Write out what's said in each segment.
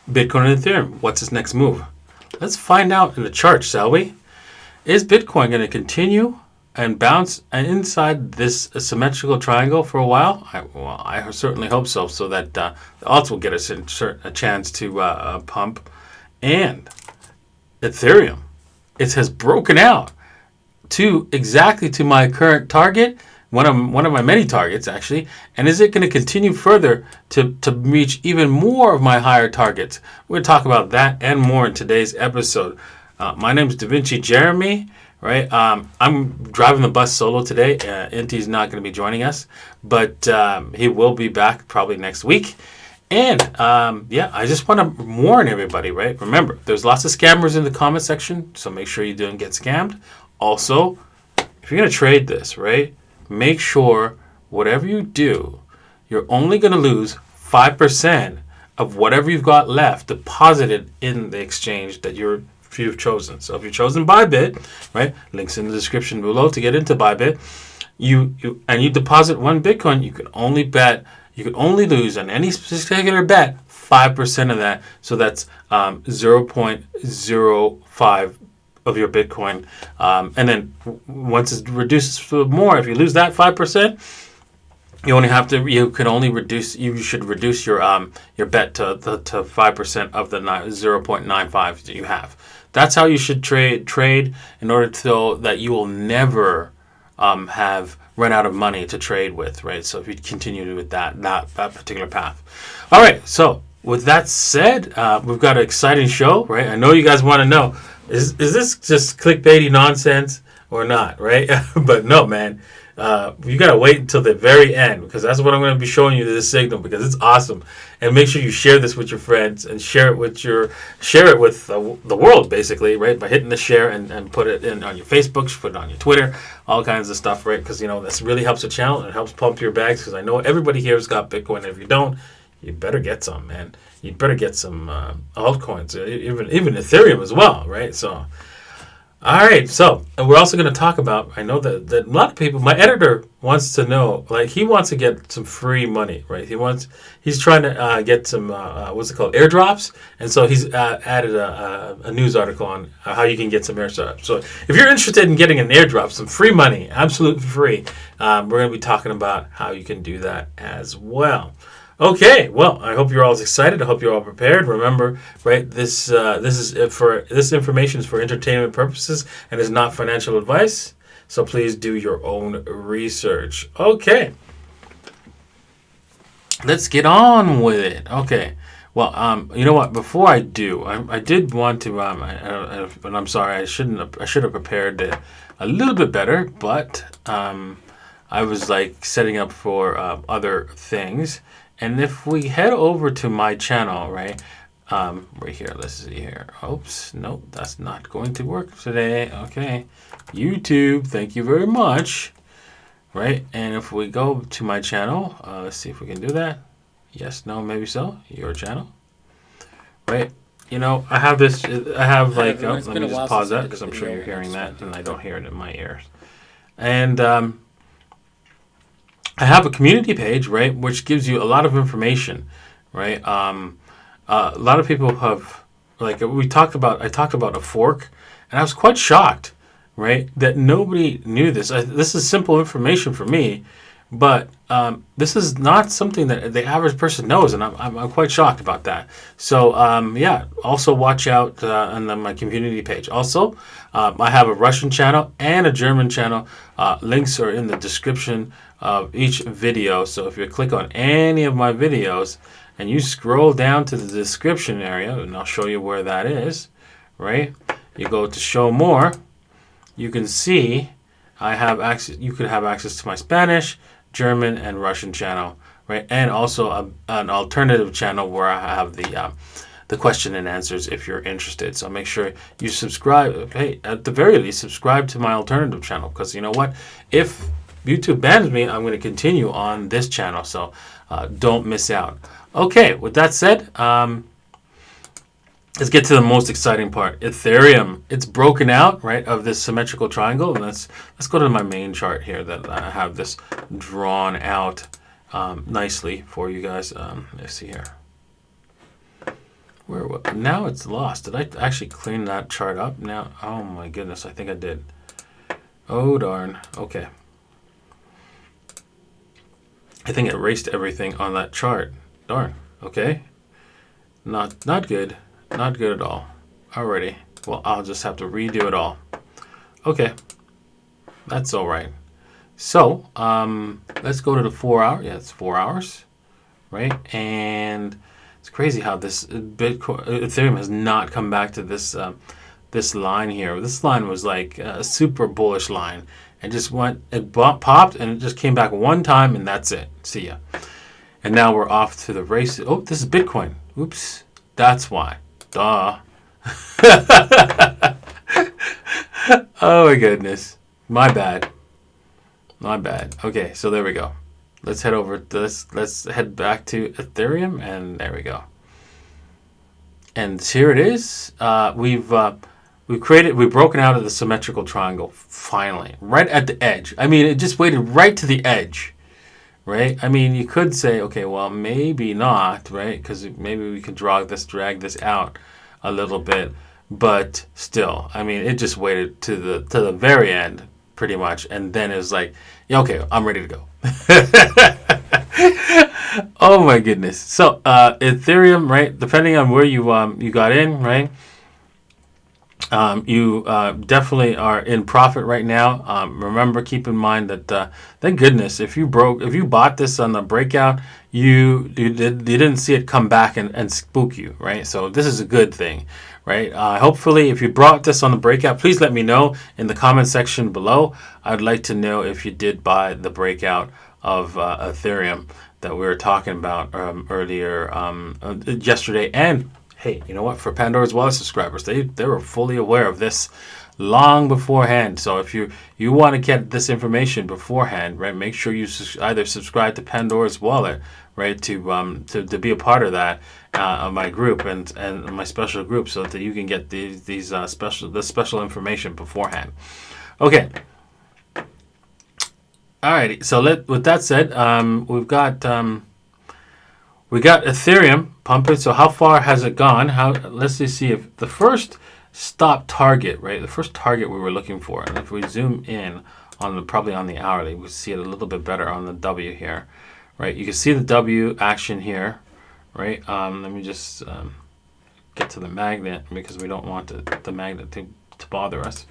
Bitcoin and Ethereum, what's its next move? Let's find out in the chart, shall we? Is Bitcoin going to continue and bounce inside this symmetrical triangle for a while? I certainly hope so, so that the alts will get us a chance to pump. And Ethereum, it has broken out to exactly to my current target, one of my many targets actually. And is it going to continue further to reach even more of my higher targets? We're going to talk about that and more in today's episode. My name is Da Vinci Jeremy, right? I'm driving the bus solo today. Inti's not going to be joining us, but he will be back probably next week. And I just want to warn everybody, right? Remember, there's lots of scammers in the comment section, so make sure you don't get scammed. Also, if you're going to trade this, right, make sure whatever you do, you're only going to lose 5% of whatever you've got left deposited in the exchange that you've chosen. So if you've chosen ByBit, right, links in the description below to get into ByBit, you deposit one Bitcoin, you can only lose on any particular bet 5% of that. So that's 0.05 of your Bitcoin, and then once it reduces to more, if you lose that 5%, you should reduce your bet to 5% of the 0.95 that you have. That's how you should trade in order so that you will never have run out of money to trade with, right? So if you continue with that particular path. All right, so with that said, we've got an exciting show, right? I know you guys want to know, is this just clickbaity nonsense or not, right? But no, man. You got to wait until the very end, because that's what I'm going to be showing you, this signal, because it's awesome. And make sure you share this with your friends and share it with the world, basically, right? By hitting the share and put it in on your Facebook, put it on your Twitter, all kinds of stuff, right? Because, this really helps the channel and it helps pump your bags, because I know everybody here has got Bitcoin. And if you don't, you better get some, man. You better get some altcoins, even Ethereum as well, right? So, all right. So we're also going to talk about, I know that a lot of people, my editor wants to know, like, he wants to get some free money, right? He's trying to get some, what's it called, airdrops. And so he's added a news article on how you can get some airdrops. So if you're interested in getting an airdrop, some free money, absolutely free, we're going to be talking about how you can do that as well. Okay, well, I hope you're all excited. I hope you're all prepared. Remember, right? This information is for entertainment purposes and is not financial advice. So please do your own research. Okay, let's get on with it. Okay, well, you know what? Before I do, I did want to. And I'm sorry, I should have prepared it a little bit better, but I was like setting up for other things. And if we head over to my channel, right here, let's see here. Oops, nope, that's not going to work today. Okay, YouTube, thank you very much. Right, and if we go to my channel, let's see if we can do that. Yes, no, maybe so. Your channel, right? I have this. I have like. Let me just pause that because I'm sure you're hearing that, and I don't hear it in my ears. And I have a community page, right, which gives you a lot of information, right? A lot of people have, like, I talked about a fork, and I was quite shocked, right, that nobody knew this. This is simple information for me, but this is not something that the average person knows, and I'm quite shocked about that. So also watch out on my community page. Also, I have a Russian channel and a German channel. Links are in the description of each video. So if you click on any of my videos and you scroll down to the description area, and I'll show you where that is, right? You go to show more, you can see I have access. You could have access to my Spanish, German, and Russian channel, right? And also an alternative channel where I have the question and answers if you're interested. So make sure you subscribe. Hey, at the very least, subscribe to my alternative channel, because you know what? If YouTube bans me, I'm going to continue on this channel. So don't miss out. Okay, with that said, let's get to the most exciting part. Ethereum, it's broken out, right, of this symmetrical triangle. And let's go to my main chart here that I have this drawn out nicely for you guys. Let's see here. Now it's lost. Did I actually clean that chart up now? Oh my goodness, I think I did. Oh darn. Okay. I think it erased everything on that chart. Darn. Okay. Not good. Not good at all. Alrighty. Well, I'll just have to redo it all. Okay. That's all right. So, let's go to the 4 hour. Yeah, it's 4 hours, right? And it's crazy how this Ethereum has not come back to this this line here. This line was like a super bullish line. It just went, it popped, and it just came back one time, and that's it. See ya. And now we're off to the race. Oh, this is Bitcoin. Oops. That's why. Duh. Oh my goodness. My bad. My bad. Okay, so there we go. Let's head over to this. Let's head back to Ethereum, and there we go. And here it is. We've broken out of the symmetrical triangle finally, right at the edge. I mean, it just waited right to the edge, right? I mean, you could say, okay, well, maybe not, right? Because maybe we could drag this out a little bit, but still, I mean, it just waited to the very end, pretty much, and then it was like, yeah, okay, I'm ready to go. Oh my goodness. So Ethereum, right? Depending on where you got in, right? You definitely are in profit right now. Remember, keep in mind that thank goodness if you bought this on the breakout, you didn't see it come back and spook you, right? So this is a good thing, right? Hopefully, if you bought this on the breakout, please let me know in the comment section below. I'd like to know if you did buy the breakout of Ethereum that we were talking about earlier yesterday. And hey, you know what? For Pandora's Wallet subscribers, they were fully aware of this long beforehand. So if you want to get this information beforehand, right, make sure you either subscribe to Pandora's Wallet, right, to be a part of that of my group and my special group, so that you can get these special information beforehand. Okay. Alrighty. So with that said, we got Ethereum pumping. So how far has it gone? Let's just see if the first stop target, right? The first target we were looking for, and if we zoom in probably on the hourly, we see it a little bit better on the W here, right? You can see the W action here, right? Let me just get to the magnet because we don't want the magnet to bother us,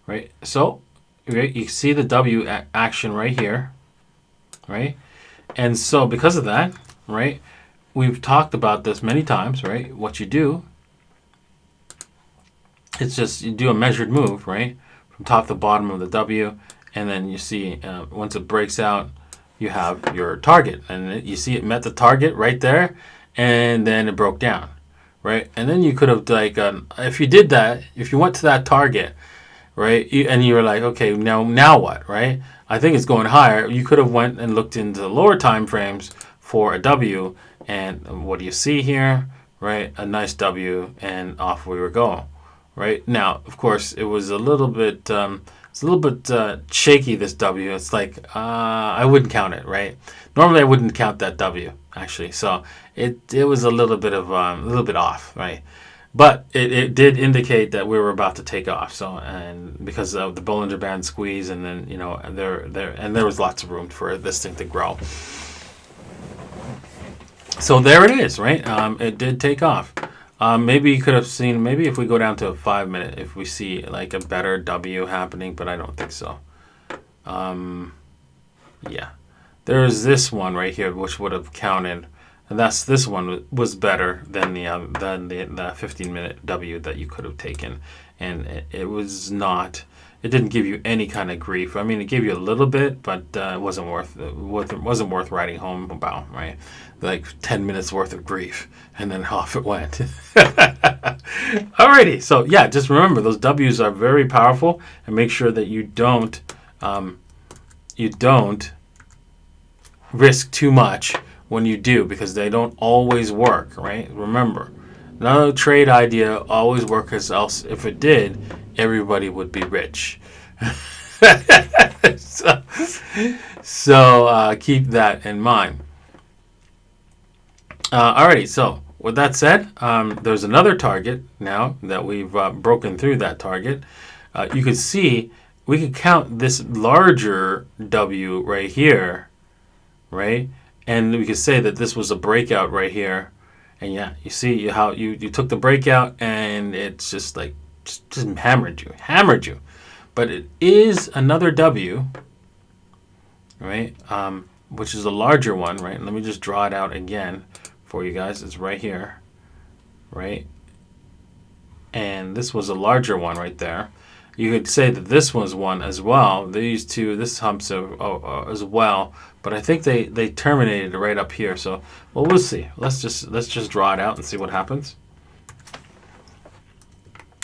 right? So right, you see the W action right here, right? And so because of that, right? We've talked about this many times, right? What you do, it's just you do a measured move, right? From top to bottom of the W, and then you see once it breaks out, you have your target. And you see it met the target right there, and then it broke down, right? And then you could have, like, if you did that, if you went to that target, right, and you were like, okay, now what, right? I think it's going higher. You could have went and looked into the lower time frames for a W, and what do you see here, right? A nice W, and off we were going, right? Now, of course, it was a little bit, shaky, this W. It's like, I wouldn't count it, right? Normally, I wouldn't count that W, actually. So it was a little bit off, right? But it did indicate that we were about to take off. So, and because of the Bollinger Band squeeze, and then, you know, there was lots of room for this thing to grow. So there it is, right? It did take off. Maybe you could have seen, maybe if we go down to a 5 minute, if we see like a better W happening, but I don't think so. Yeah. There's this one right here, which would have counted. And this one was better than the 15-minute W that you could have taken. And it was not, it didn't give you any kind of grief. I mean, it gave you a little bit, but it wasn't worth writing home about, right? Like 10 minutes worth of grief, and then off it went. Alrighty, so yeah, just remember those W's are very powerful, and make sure that you don't risk too much when you do, because they don't always work, right? Remember, no trade idea always works, else if it did, everybody would be rich. So keep that in mind. Alrighty, so with that said, there's another target now that we've broken through that target. You could see we could count this larger W right here, right? And we could say that this was a breakout right here. And yeah, you see how you took the breakout and it's just like, just hammered you. But it is another W, right? Which is a larger one, right? Let me just draw it out again for you guys. It's right here, right? And this was a larger one right there. You could say that this was one as well. These two, this humps as well, but I think they terminated right up here. So, well, we'll see. Let's just draw it out and see what happens.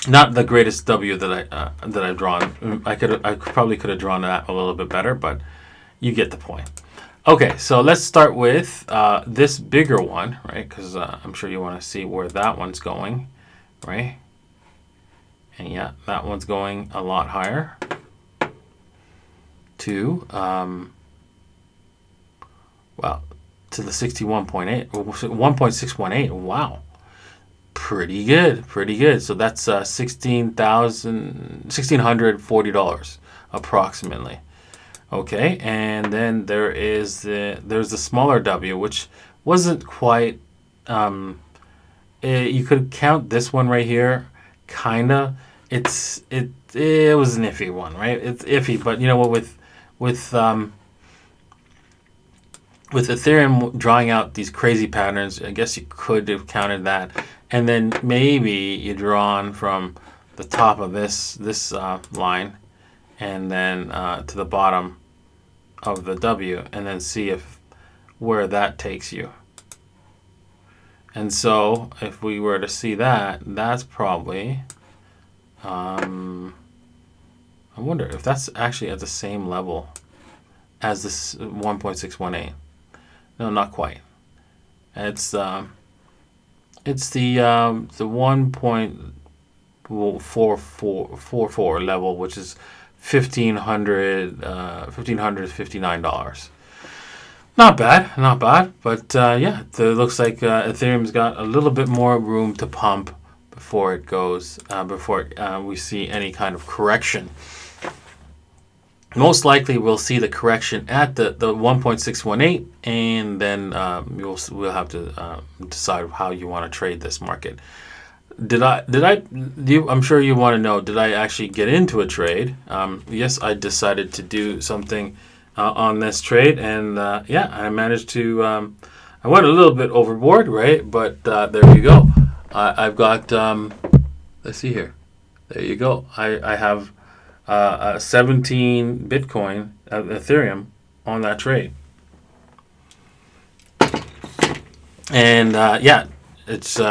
Not the greatest W that I've drawn. I probably could have drawn that a little bit better, but you get the point. Okay, so let's start with this bigger one, right? Because I'm sure you want to see where that one's going, right? And yeah, that one's going a lot higher to, well, to the 61.8, 1.618. Wow. Pretty good. So that's $1,640 approximately. Okay, and then there's the smaller W, which wasn't quite. You could count this one right here, kinda. It was an iffy one, right? It's iffy, but you know what? With Ethereum drawing out these crazy patterns, I guess you could have counted that, and then maybe you draw on from the top of this line, and then to the bottom of the W, and then see where that takes you. And so if we were to see that, that's probably I wonder if that's actually at the same level as this 1.618. No, not quite. It's the 1.4444 level, which is $1,559. Not bad. But yeah, it looks like Ethereum's got a little bit more room to pump before it goes, before we see any kind of correction. Most likely, we'll see the correction at the 1.618, and then we'll have to decide how you want to trade this market. I'm sure you want to know, did I actually get into a trade? Yes, I decided to do something on this trade, and yeah, I managed to, I went a little bit overboard, right? But there you go. I've got, let's see here. There you go. I have 17 Bitcoin, Ethereum on that trade. And yeah, it's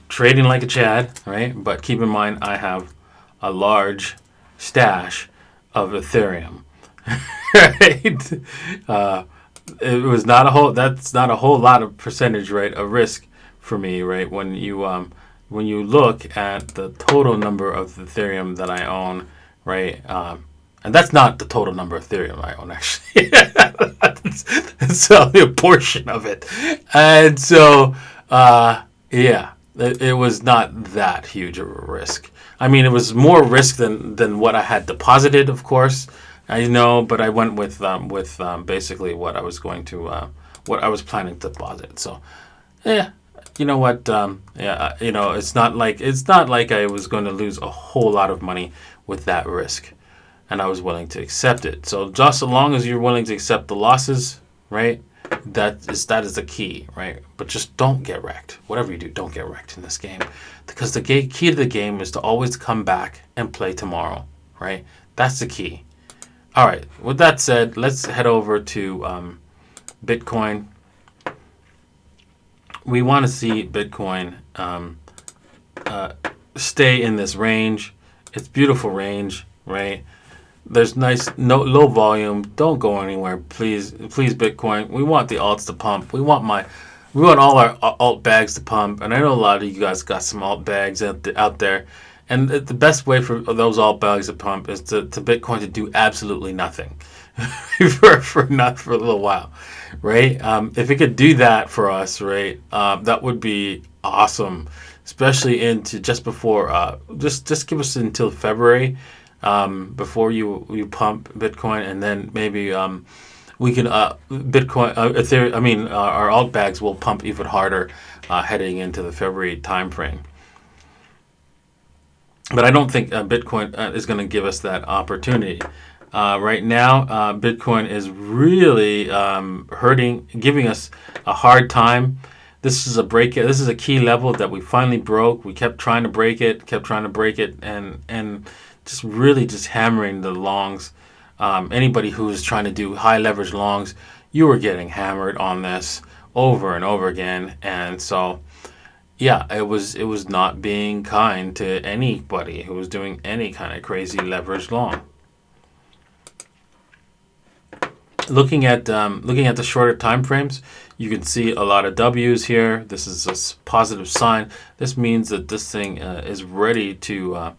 trading like a Chad, right? But keep in mind, I have a large stash of Ethereum, right? It was not a whole. That's not a whole lot of percentage, right? Of risk for me, right? When you look at the total number of Ethereum that I own, right? And that's not the total number of Ethereum I own, actually. It's only a portion of it, and so yeah. It was not that huge of a risk. I mean, it was more risk than what I had deposited, of course. I know, but I went with basically what I was going to, what I was planning to deposit. So, yeah, you know what? Yeah, you know, it's not like I was going to lose a whole lot of money with that risk, and I was willing to accept it. So just as long as you're willing to accept the losses, right? That is the key, right? But just don't get wrecked. Whatever you do, don't get wrecked in this game, because the key to the game is to always come back and play tomorrow, right? That's the key. All right. With that said, let's head over to Bitcoin. We want to see Bitcoin stay in this range. It's beautiful range, right? There's low volume. Don't go anywhere, please, Bitcoin. We want the alts to pump. We want all our alt bags to pump. And I know a lot of you guys got some alt bags out there. And the best way for those alt bags to pump is to Bitcoin to do absolutely nothing for a little while, right? If it could do that for us, right, that would be awesome, especially into just before. Just give us until February before you pump Bitcoin, and then maybe we can Bitcoin. Ethereum, I mean, our alt bags will pump even harder heading into the February timeframe. But I don't think Bitcoin is going to give us that opportunity. Right now, Bitcoin is really hurting, giving us a hard time. This is a break. This is a key level that we finally broke. We kept trying to break it, and just really just hammering the longs. Anybody who is trying to do high leverage longs, you were getting hammered on this over and over again, and so. Yeah, it was not being kind to anybody who was doing any kind of crazy leverage long. Looking at the shorter time frames, you can see a lot of W's here. This is a positive sign. This means that this thing is ready to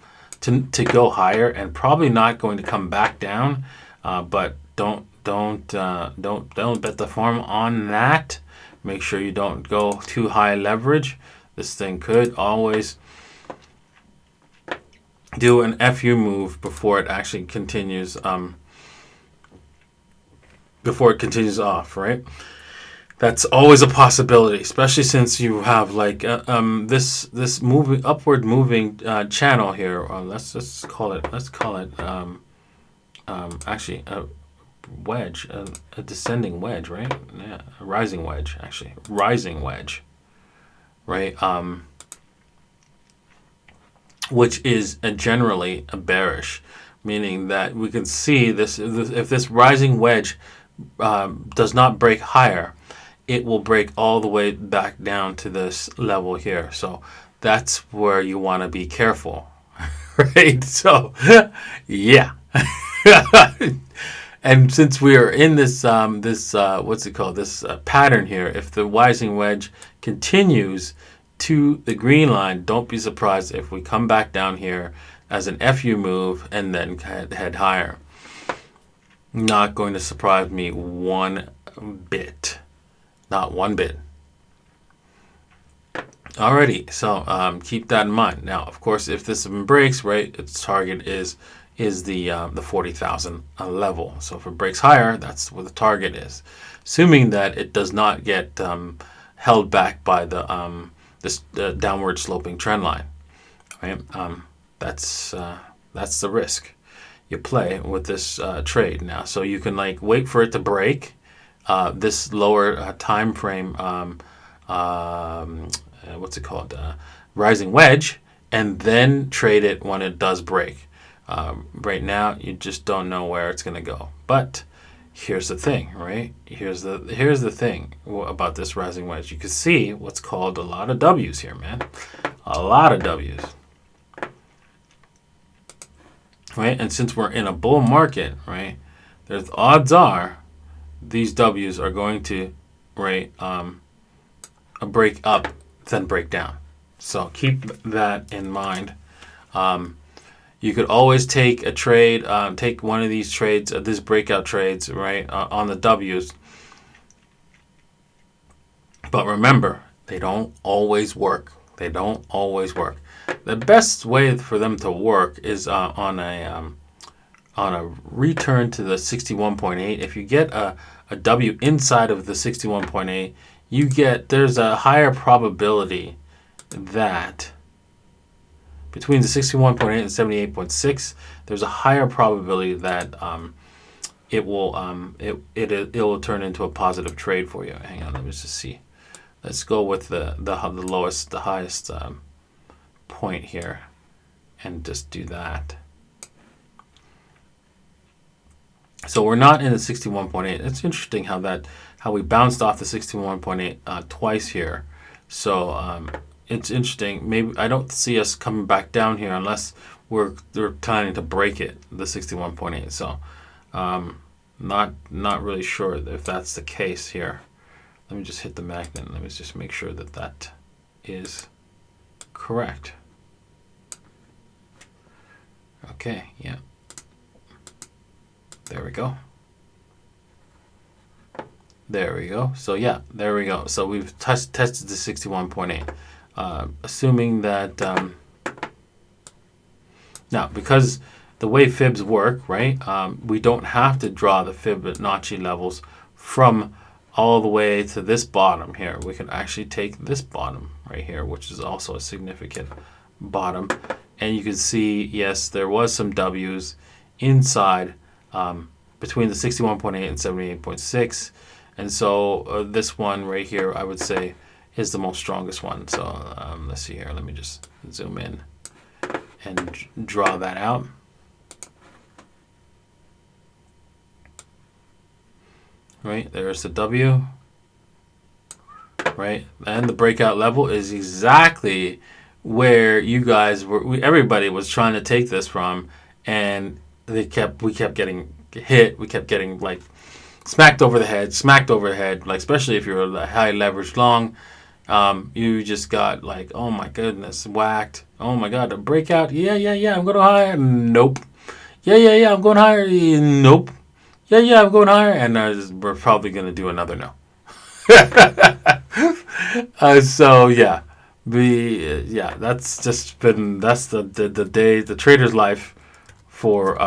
go higher and probably not going to come back down. But don't bet the farm on that. Make sure you don't go too high leverage. This thing could always do an FU move before it actually continues. Before it continues off, right? That's always a possibility, especially since you have like this moving upward moving channel here. Let's call it actually a wedge, a descending wedge, right? Yeah, a rising wedge, actually, rising wedge, right? Which is generally a bearish, meaning that we can see this if this rising wedge does not break higher, it will break all the way back down to this level here. So that's where you want to be careful, right? So, yeah. And since we are in this what's it called, this pattern here, if the rising wedge continues to the green line, don't be surprised if we come back down here as an FU move and then head higher. Not going to surprise me one bit. Not one bit. Alrighty, so keep that in mind. Now, of course, if this breaks, right, its target is the 40,000 level. So if it breaks higher, that's where the target is, assuming that it does not get held back by the this downward sloping trend line. Right? That's the risk you play with this trade now. So you can like wait for it to break this lower time frame. What's it called? Rising wedge, and then trade it when it does break. Right now, you just don't know where it's going to go. But here's the thing, right? Here's the thing about this rising wedge. You can see what's called a lot of W's here, man. A lot of W's. Right? And since we're in a bull market, right, there's odds are these W's are going to, right, break up, then break down. So keep that in mind. You could always take a trade, take one of these trades, these breakout trades, right, on the W's. But remember, they don't always work. They don't always work. The best way for them to work is on a return to the 61.8. If you get a W inside of the 61.8, there's a higher probability that between the 61.8 and 78.6, there's a higher probability that it will turn into a positive trade for you. Hang on, let me just see. Let's go with the highest point here, and just do that. So we're not in the 61.8. It's interesting how we bounced off the 61.8 twice here. So it's interesting. Maybe I don't see us coming back down here unless we're planning to break it, the 61.8. So not really sure if that's the case here. Let me just hit the magnet. Let me just make sure that is correct. Okay, yeah. There we go. There we go. So yeah, there we go. So we've tested the 61.8. assuming that now, because the way fibs work, right, we don't have to draw the Fibonacci levels from all the way to this bottom here. We can actually take this bottom right here, which is also a significant bottom, and you can see, yes, there was some W's inside between the 61.8 and 78.6, and so this one right here, I would say, is the most strongest one. So let's see here. Let me just zoom in and draw that out. Right, there's the W. Right, and the breakout level is exactly where you guys were. Everybody was trying to take this from, and we kept getting hit. We kept getting like smacked over the head. Like, especially if you're a high leverage long, you just got like, oh my goodness, whacked. Oh my god, a breakout. Yeah, I'm going higher. Nope. Yeah, I'm going higher. Nope. Yeah, I'm going higher, and we're probably going to do another no. So yeah, that's just been the day, the trader's life for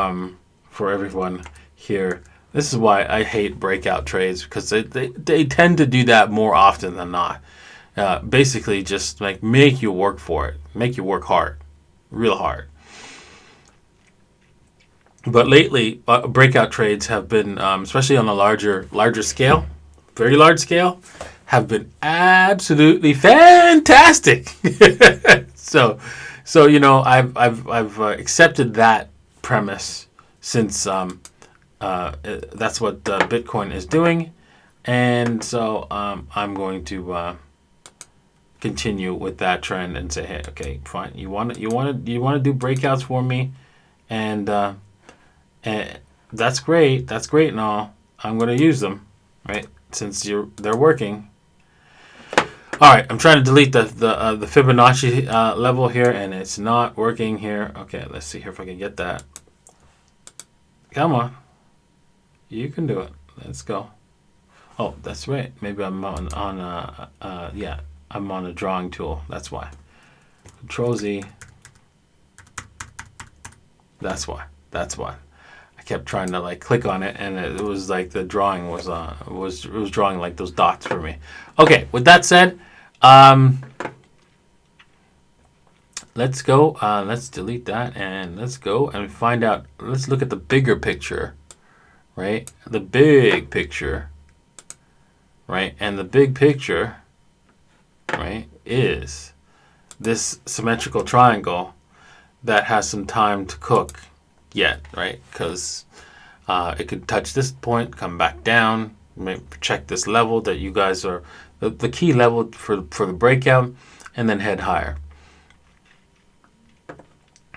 everyone here. This is why I hate breakout trades, because they tend to do that more often than not. Basically, just like make you work for it, make you work hard, real hard. But lately, breakout trades have been, especially on a larger scale, very large scale, have been absolutely fantastic. So you know, I've accepted that premise since that's what Bitcoin is doing, and so I'm going to continue with that trend and say, hey, okay, fine, you want to do breakouts for me, and that's great and all. I'm going to use them, right? Since they're working. All right, I'm trying to delete the Fibonacci level here, and it's not working here. Okay, let's see here if I can get that. Come on, you can do it. Let's go. Oh, that's right. Maybe I'm on yeah, I'm on a drawing tool. That's why. Control Z. That's why. I kept trying to like click on it, and it was like the drawing was drawing like those dots for me. Okay, with that said, let's go. Let's delete that, and let's go and find out. Let's look at the bigger picture, right? The big picture, right? And the big picture, right, is this symmetrical triangle that has some time to cook yet, right? Because it could touch this point, come back down, check this level that you guys are the key level for the breakout, and then head higher.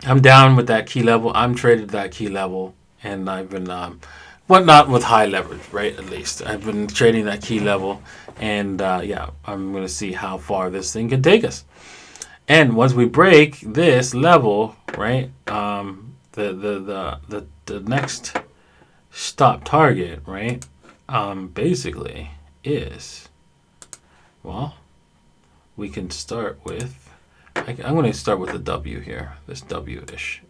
I'm down with that key level. I'm traded that key level, and I've been not with high leverage, right? At least I've been trading that key level, and yeah, I'm going to see how far this thing can take us. And once we break this level, right, the next stop target, right, basically is, well, we can start with, I'm going to start with the W here, this W-ish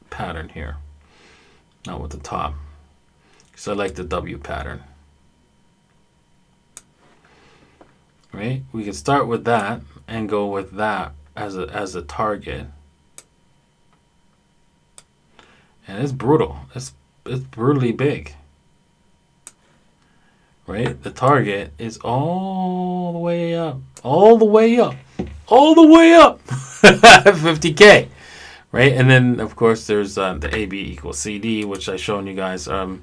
pattern here, not with the top, because I like the W pattern, right? We can start with that and go with that as a target, and it's brutal. It's brutally big, right? The target is all the way up, 50K, right? And then of course there's the AB equals CD, which I shown you guys the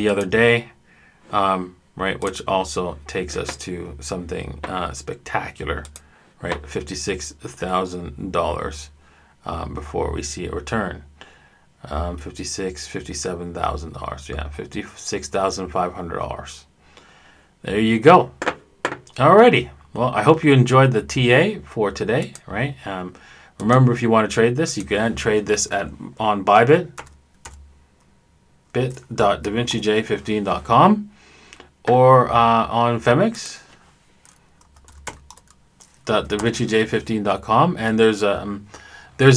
other day, right? Which also takes us to something spectacular, right? $56,000 before we see a return. $57,000. Yeah, $56,500. There you go. Alrighty. Well, I hope you enjoyed the TA for today, right? Remember, if you want to trade this, you can trade this on ByBit, bit.davincij15.com, or on Femex, www.therichiej15.com, and there's a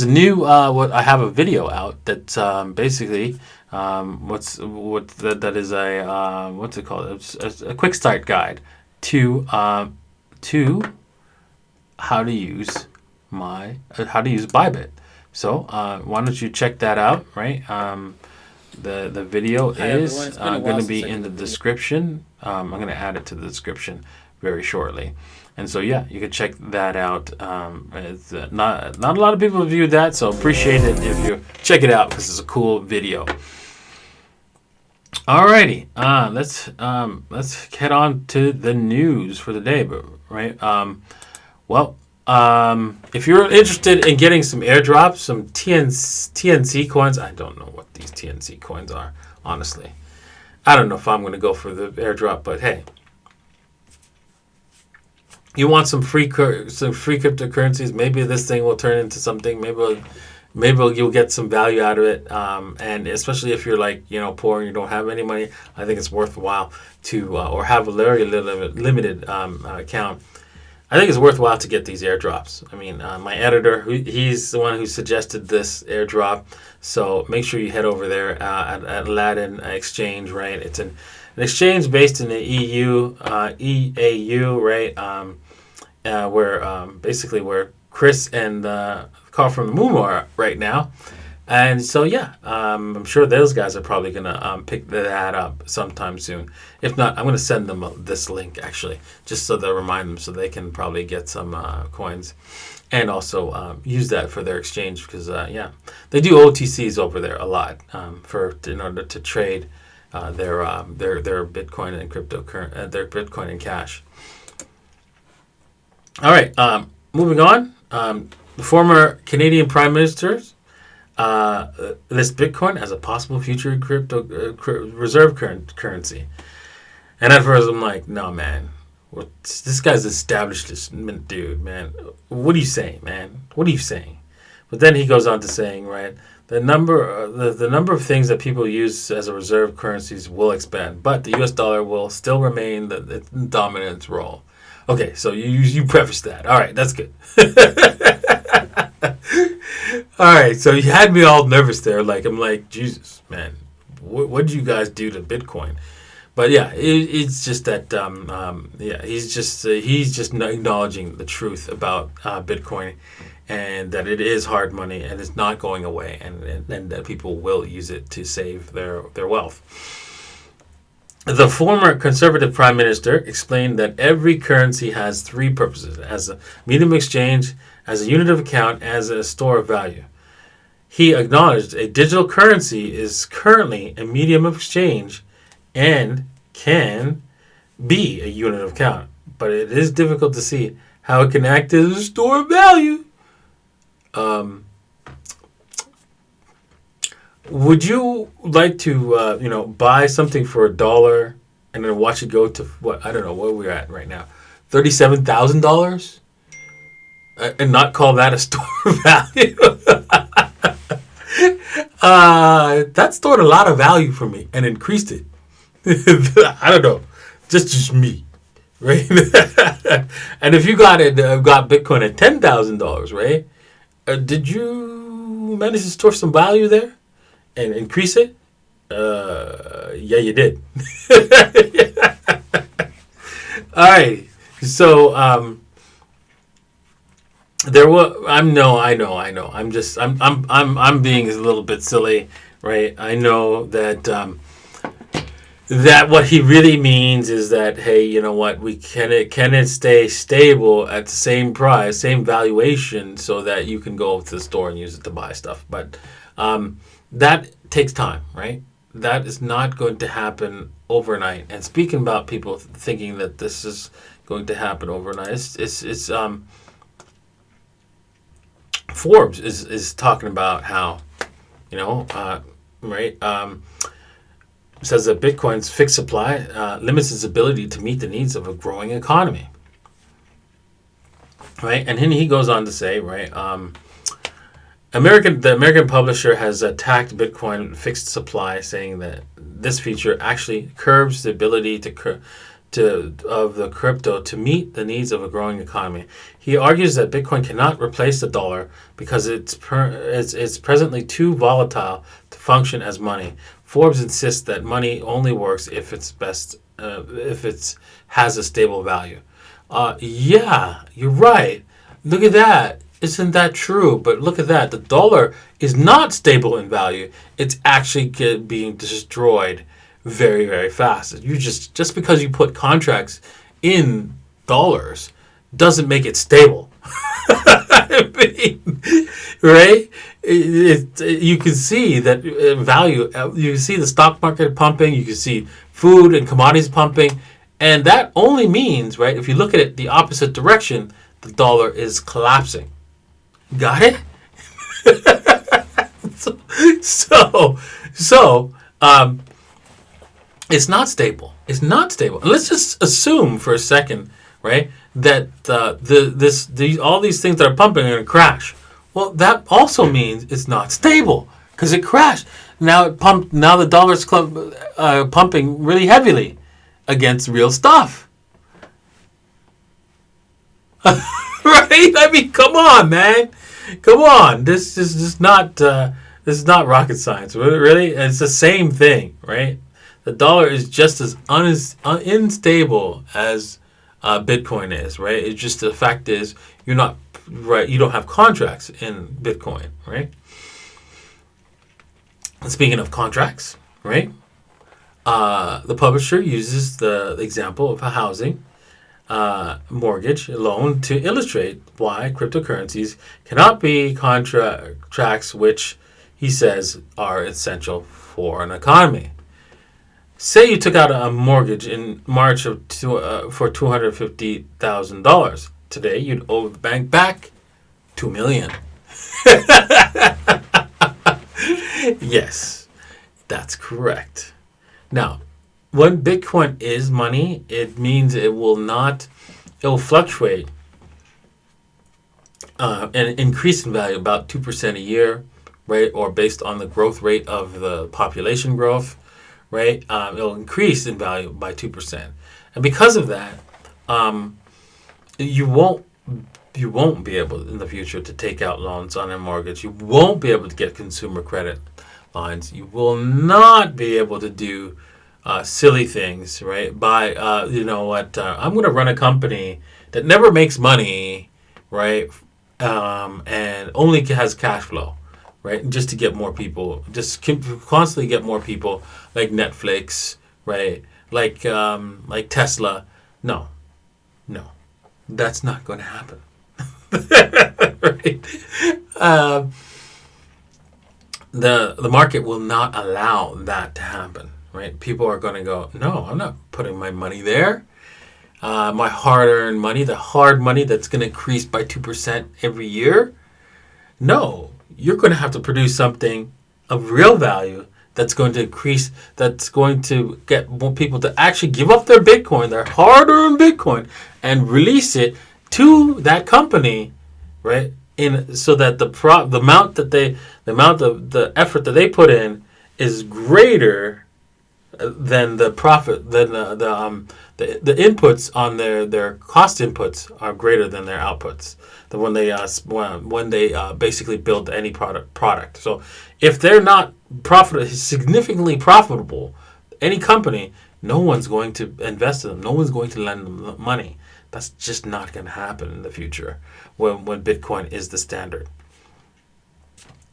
new what I have a video out that's basically what's it called? It's a quick start guide to how to use ByBit. So why don't you check that out, right? The video is going to be in the description. I'm going to add it to the description very shortly. And so, yeah, you can check that out. It's not a lot of people have viewed that, so appreciate it if you check it out because it's a cool video. Alrighty, let's head on to the news for the day, right? If you're interested in getting some airdrops, some TNC coins, I don't know what these TNC coins are, honestly. I don't know if I'm going to go for the airdrop, but hey, you want some free cryptocurrencies? Maybe this thing will turn into something. Maybe you'll get some value out of it. And especially if you're like poor and you don't have any money, I think it's worthwhile to or have a very limited account. I think it's worthwhile to get these airdrops. I mean, my editor, he's the one who suggested this airdrop. So make sure you head over there at Aladdin Exchange, right? It's an exchange based in the EAU, right? Where Chris and Carl from the Moon are right now. And so, yeah, I'm sure those guys are probably going to pick that up sometime soon. If not, I'm going to send them this link, actually, just so they'll remind them so they can probably get some coins and also use that for their exchange because, they do OTCs over there a lot in order to trade their Bitcoin and their Bitcoin and cash. All right, moving on. The former Canadian Prime Minister lists Bitcoin as a possible future crypto reserve currency. And at first I'm like, no, man. This guy's established this dude, man. What are you saying, man? What are you saying? But then he goes on to saying, right, the number of things that people use as a reserve currencies will expand, but the U.S. dollar will still remain the dominant role. Okay, so you prefaced that. All right, that's good. All right, so you had me all nervous there. I'm like, Jesus, man, what did you guys do to Bitcoin? But yeah, it's just that, he's just acknowledging the truth about Bitcoin and that it is hard money and it's not going away and that people will use it to save their wealth. The former Conservative Prime Minister explained that every currency has three purposes: as a medium of exchange, as a unit of account, as a store of value. He acknowledged a digital currency is currently a medium of exchange and can be a unit of account, but it is difficult to see how it can act as a store of value. Would you like to, buy something for $1 and then watch it go to what? I don't know where we're at right now, $37,000, and not call that a store of value? That stored a lot of value for me and increased it. I don't know, just me, right? And if you got Bitcoin at $10,000, right? Did you manage to store some value there and increase it? Yeah, you did. All right. So I know. I'm being a little bit silly, right? I know that that what he really means is that, hey, you know what? Can it stay stable at the same price, same valuation, so that you can go to the store and use it to buy stuff. But that takes time, right? That is not going to happen overnight. And speaking about people thinking that this is going to happen overnight, it's Forbes is talking about how, says that Bitcoin's fixed supply limits its ability to meet the needs of a growing economy. Right? And then he goes on to say, right, the American publisher has attacked Bitcoin fixed supply, saying that this feature actually curbs the ability of the crypto to meet the needs of a growing economy. He argues that Bitcoin cannot replace the dollar because it's presently too volatile to function as money. Forbes insists that money only works if it has a stable value. Yeah, you're right. Look at that. Isn't that true? But look at that. The dollar is not stable in value. It's actually being destroyed very, very fast. You just because you put contracts in dollars doesn't make it stable. I mean, right? You can see that value. You can see the stock market pumping. You can see food and commodities pumping, and that only means, right? If you look at it the opposite direction, the dollar is collapsing. Got it? So, it's not stable. It's not stable. Let's just assume for a second, right, that all these things that are pumping are going to crash. Well, that also means it's not stable because it crashed. Now the dollar's pumping really heavily against real stuff. Right? I mean, come on, man. Come on. This is just not. This is not rocket science. Really, it's the same thing, right? The dollar is just as unstable as Bitcoin is, right? It's just the fact is you're not right. You don't have contracts in Bitcoin, right? And speaking of contracts, right? The publisher uses the example of a housing mortgage loan to illustrate why cryptocurrencies cannot be contracts which he says are essential for an economy. Say you took out a mortgage in March for $250,000. Today you'd owe the bank back $2 million. Yes, that's correct. Now, when Bitcoin is money, it means it will fluctuate and increase in value about 2% a year, right? Or based on the growth rate of the population growth, right? It'll increase in value by 2%. And because of that, you won't be able in the future to take out loans on a mortgage. You won't be able to get consumer credit lines. You will not be able to do silly things, right? By, you know what, I'm going to run a company that never makes money, right? And only has cash flow, right? Just to get more people, just constantly get more people like Netflix, right? Like Tesla. No, that's not going to happen. Right? The market will not allow that to happen, right? People are going to go, no, I'm not putting my money there. My hard-earned money, the hard money that's going to increase by 2% every year. No, you're going to have to produce something of real value that's going to increase, that's going to get more people to actually give up their Bitcoin, their hard-earned Bitcoin, and release it to that company, right? So that the amount of the effort that they put in is greater than the profit, than the inputs on their cost inputs are greater than their outputs. When they basically build any product. So if they're not significantly profitable, any company, no one's going to invest in them. No one's going to lend them money. That's just not going to happen in the future when Bitcoin is the standard.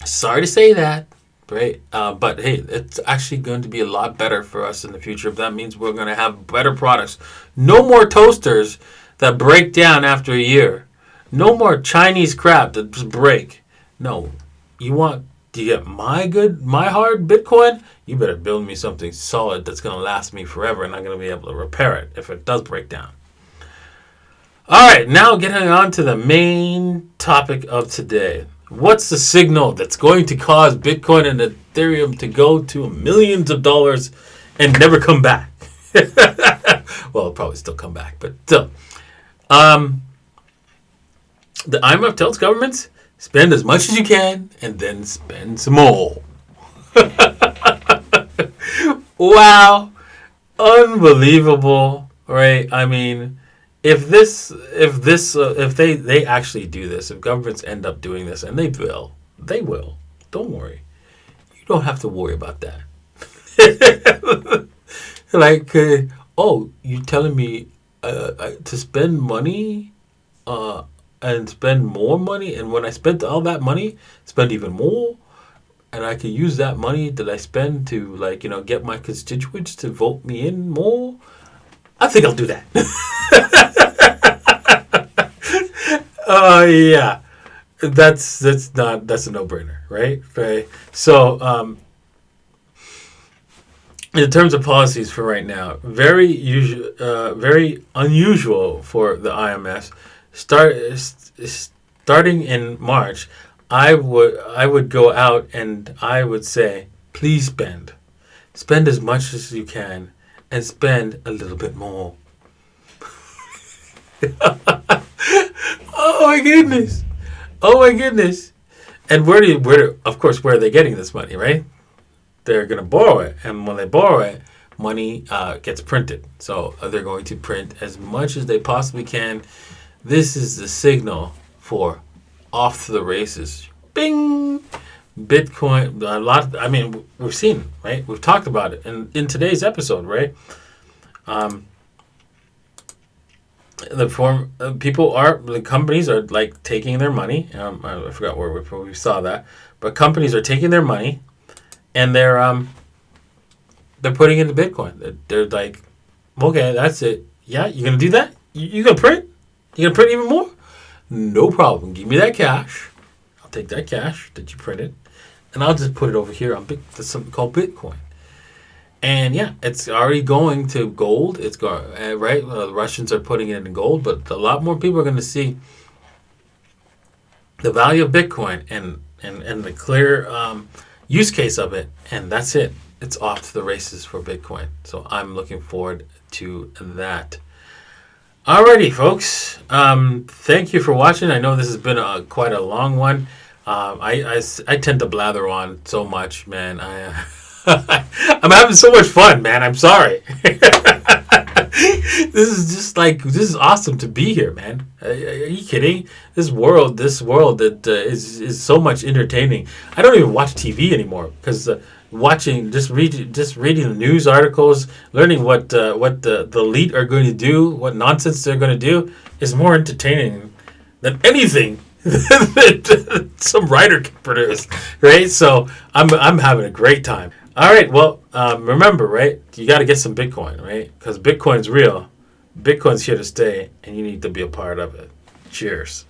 Sorry to say that, right? But hey, it's actually going to be a lot better for us in the future. That means we're going to have better products. No more toasters that break down after a year. No more Chinese crap that just break. No, you get my hard Bitcoin? You better build me something solid that's going to last me forever, and I'm going to be able to repair it if it does break down. All right, now getting on to the main topic of today. What's the signal that's going to cause Bitcoin and Ethereum to go to millions of dollars and never come back? Well, it'll probably still come back, but still. The IMF tells governments, spend as much as you can and then spend some more. Wow. Unbelievable. right? I mean, if they actually do this, if governments end up doing this, and they will. Don't worry. You don't have to worry about that. Like, oh, you telling me to spend money, uh, and spend more money, and when I spent all that money, spend even more, and I can use that money that I spend to, like, get my constituents to vote me in more. I think I'll do that. Yeah, that's a no brainer, right? Right. So, in terms of policies for right now, very unusual for the IMF. Starting in March, I would go out and I would say, please spend as much as you can, and spend a little bit more. Oh my goodness! Oh my goodness! And of course, where are they getting this money, right? They're going to borrow it, and when they borrow it, money gets printed. So they're going to print as much as they possibly can. This is the signal for off to the races. Bing! Bitcoin, a lot. I mean, we've seen, right? We've talked about it in today's episode, right? The companies are like taking their money. I forgot where we saw that, but companies are taking their money, and they're putting it into Bitcoin. They're like, okay, that's it. Yeah, you're gonna do that? You gonna print? You gonna print even more? No problem. Give me that cash. I'll take that cash that you printed, and I'll just put it over here on there's something called Bitcoin. And yeah, it's already going to gold. It's going right. The Russians are putting it in gold, but a lot more people are going to see the value of Bitcoin and the clear use case of it, and that's it. It's off to the races for Bitcoin. So I'm looking forward to that. Alrighty, folks. Thank you for watching. I know this has been quite a long one. I tend to blather on so much, man. I'm having so much fun, man. I'm sorry. This is awesome to be here, man. Are you kidding? This world that is so much entertaining. I don't even watch TV anymore because reading the news articles, learning what the elite are going to do, what nonsense they're going to do, is more entertaining than anything that some writer can produce, right? So I'm having a great time. All right, well, remember, right? You got to get some Bitcoin, right? Because Bitcoin's real. Bitcoin's here to stay, and you need to be a part of it. Cheers.